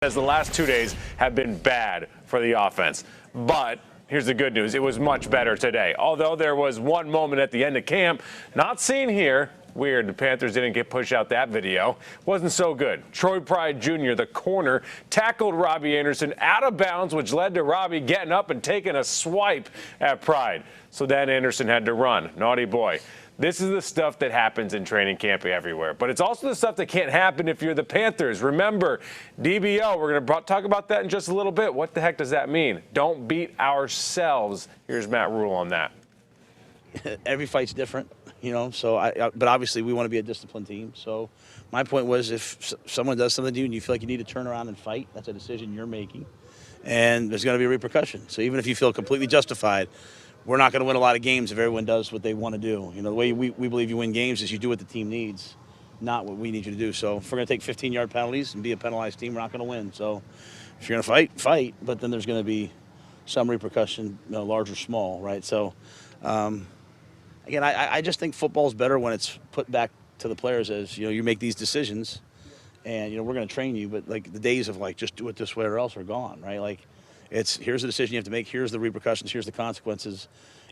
As the last 2 days have been bad for the offense. But here's the good news. It was much better today. Although there was one moment at the end of camp, not seen here. Weird, the Panthers didn't get pushed out that video. Wasn't so good. Troy Pride Jr., the corner, tackled Robbie Anderson out of bounds, which led to Robbie getting up and taking a swipe at Pride. So then Anderson had to run. Naughty boy. This is the stuff that happens in training camp everywhere. But it's also the stuff that can't happen if you're the Panthers. Remember, DBO, we're going to talk about that in just a little bit. What the heck does that mean? Don't beat ourselves. Here's Matt Rhule on that. Every fight's different, you know, but obviously we want to be a disciplined team. So my point was, if someone does something to you and you feel like you need to turn around and fight, that's a decision you're making. And there's going to be a repercussion. So even if you feel completely justified, we're not going to win a lot of games if everyone does what they want to do. You know, the way we believe you win games is you do what the team needs, not what we need you to do. So if we're going to take 15-yard penalties and be a penalized team, we're not going to win. So if you're going to fight, but then there's going to be some repercussion, you know, large or small, right? So, again, I just think football's better when it's put back to the players as, you know, you make these decisions and, you know, we're going to train you, but, like, the days of, like, just do it this way or else are gone, right? Like, here's the decision you have to make, here's the repercussions, here's the consequences.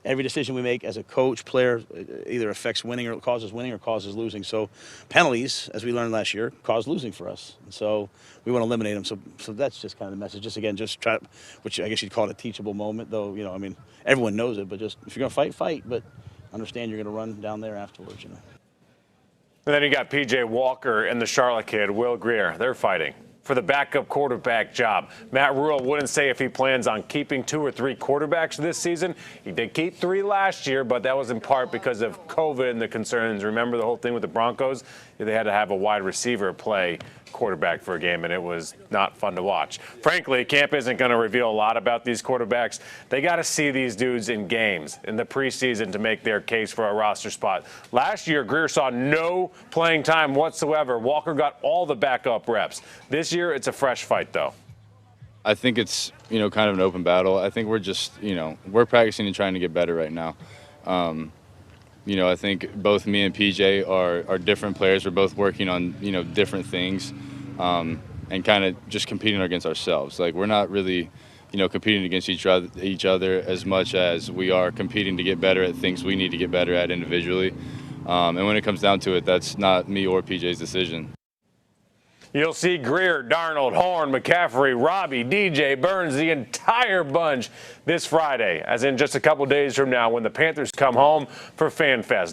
Every decision we make as a coach, player, either affects winning or causes losing. So penalties, as we learned last year, cause losing for us. And so we want to eliminate them. So that's just kind of the message. Just, again, just try, which I guess you'd call it a teachable moment, though, you know, I mean, everyone knows it, but just if you're going to fight, fight, but understand you're going to run down there afterwards, you know. And then you got P.J. Walker and the Charlotte kid, Will GRIER. They're fighting for the backup quarterback job. Matt Rhule wouldn't say if he plans on keeping 2 or 3 quarterbacks this season. He did keep 3 last year, but that was in part because of COVID and the concerns. Remember the whole thing with the Broncos? They had to have a wide receiver play quarterback for a game, and it was not fun to watch. Frankly, camp isn't going to reveal a lot about these quarterbacks. They got to see these dudes in games in the preseason to make their case for a roster spot. Last year, GRIER saw no playing time whatsoever. Walker got all the backup reps. This year, it's a fresh fight, though. I think it's, you know, kind of an open battle. I think we're just, you know, we're practicing and trying to get better right now. You know, I think both me and PJ are different players. We're both working on, you know, different things and kind of just competing against ourselves. Like, we're not really, you know, competing against each other as much as we are competing to get better at things we need to get better at individually. And when it comes down to it, that's not me or PJ's decision. You'll see GRIER, Darnold, Horn, McCaffrey, Robbie, DJ, Burns, the entire bunch this Friday, as in just a couple days from now when the Panthers come home for FanFest.